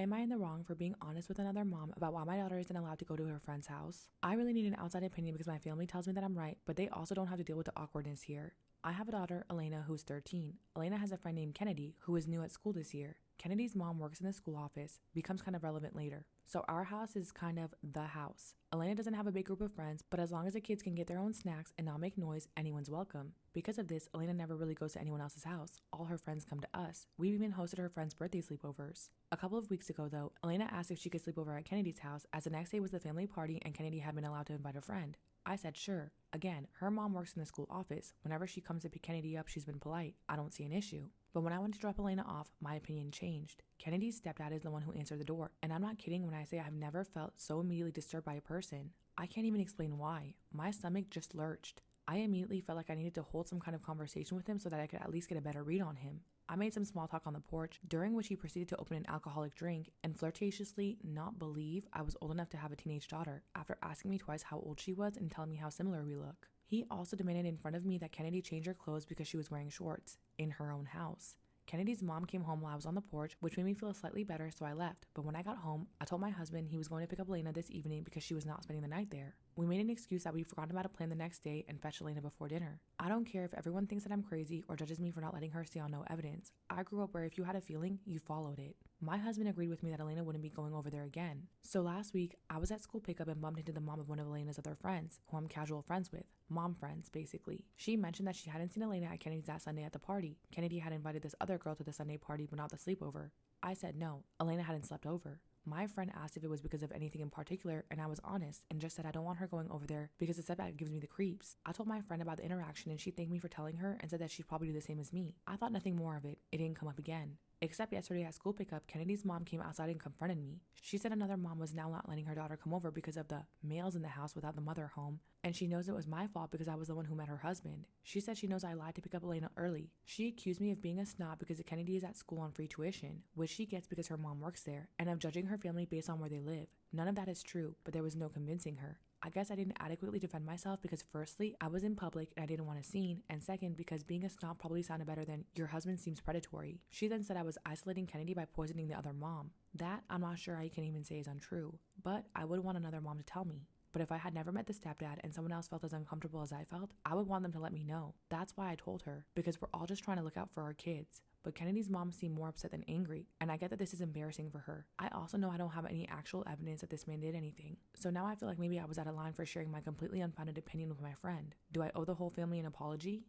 am I in the wrong for being honest with another mom about why my daughter isn't allowed to go to her friend's house? I really need an outside opinion because my family tells me that I'm right, but they also don't have to deal with the awkwardness here. I have a daughter, Elena, who's 13. Elena has a friend named Kennedy, who is new at school this year. Kennedy's mom works in the school office, becomes kind of relevant later. So our house is kind of the house. Elena doesn't have a big group of friends, but as long as the kids can get their own snacks and not make noise, anyone's welcome. Because of this, Elena never really goes to anyone else's house. All her friends come to us. We've even hosted her friends' birthday sleepovers. A couple of weeks ago though, Elena asked if she could sleep over at Kennedy's house as the next day was the family party and Kennedy had been allowed to invite a friend. I said sure. Again, her mom works in the school office. Whenever she comes to pick Kennedy up, she's been polite. I don't see an issue. But when I went to drop Elena off, my opinion changed. Kennedy's stepdad is the one who answered the door, and I'm not kidding when I say I've never felt so immediately disturbed by a person. I can't even explain why. My stomach just lurched. I immediately felt like I needed to hold some kind of conversation with him so that I could at least get a better read on him. I made some small talk on the porch, during which he proceeded to open an alcoholic drink and flirtatiously not believe I was old enough to have a teenage daughter after asking me twice how old she was and telling me how similar we look. He also demanded in front of me that Kennedy change her clothes because she was wearing shorts in her own house. Kennedy's mom came home while I was on the porch, which made me feel slightly better, so I left. But when I got home, I told my husband he was going to pick up Elena this evening because she was not spending the night there. We made an excuse that we'd forgotten about a plan the next day and fetched Elena before dinner. I don't care if everyone thinks that I'm crazy or judges me for not letting her stay on no evidence. I grew up where if you had a feeling, you followed it. My husband agreed with me that Elena wouldn't be going over there again. So last week, I was at school pickup and bumped into the mom of one of Elena's other friends, who I'm casual friends with. Mom friends, basically. She mentioned that she hadn't seen Elena at Kennedy's that Sunday at the party. Kennedy had invited this other girl to the Sunday party but not the sleepover. I said no, Elena hadn't slept over. My friend asked if it was because of anything in particular, and I was honest and just said I don't want her going over there because the stepdad gives me the creeps. I told my friend about the interaction and she thanked me for telling her and said that she'd probably do the same as me. I thought nothing more of it. It didn't come up again. Except yesterday at school pickup, Kennedy's mom came outside and confronted me. She said another mom was now not letting her daughter come over because of the males in the house without the mother home, and she knows it was my fault because I was the one who met her husband. She said she knows I lied to pick up Elena early. She accused me of being a snob because Kennedy is at school on free tuition, which she gets because her mom works there, and of judging her family based on where they live. None of that is true, but there was no convincing her. I guess I didn't adequately defend myself because firstly, I was in public and I didn't want a scene, and second, because being a snob probably sounded better than your husband seems predatory. She then said I was isolating Kennedy by poisoning the other mom. That I'm not sure I can even say is untrue, but I would want another mom to tell me. But if I had never met the stepdad and someone else felt as uncomfortable as I felt, I would want them to let me know. That's why I told her, because we're all just trying to look out for our kids. But Kennedy's mom seemed more upset than angry, and I get that this is embarrassing for her. I also know I don't have any actual evidence that this man did anything. So now I feel like maybe I was out of line for sharing my completely unfounded opinion with my friend. Do I owe the whole family an apology?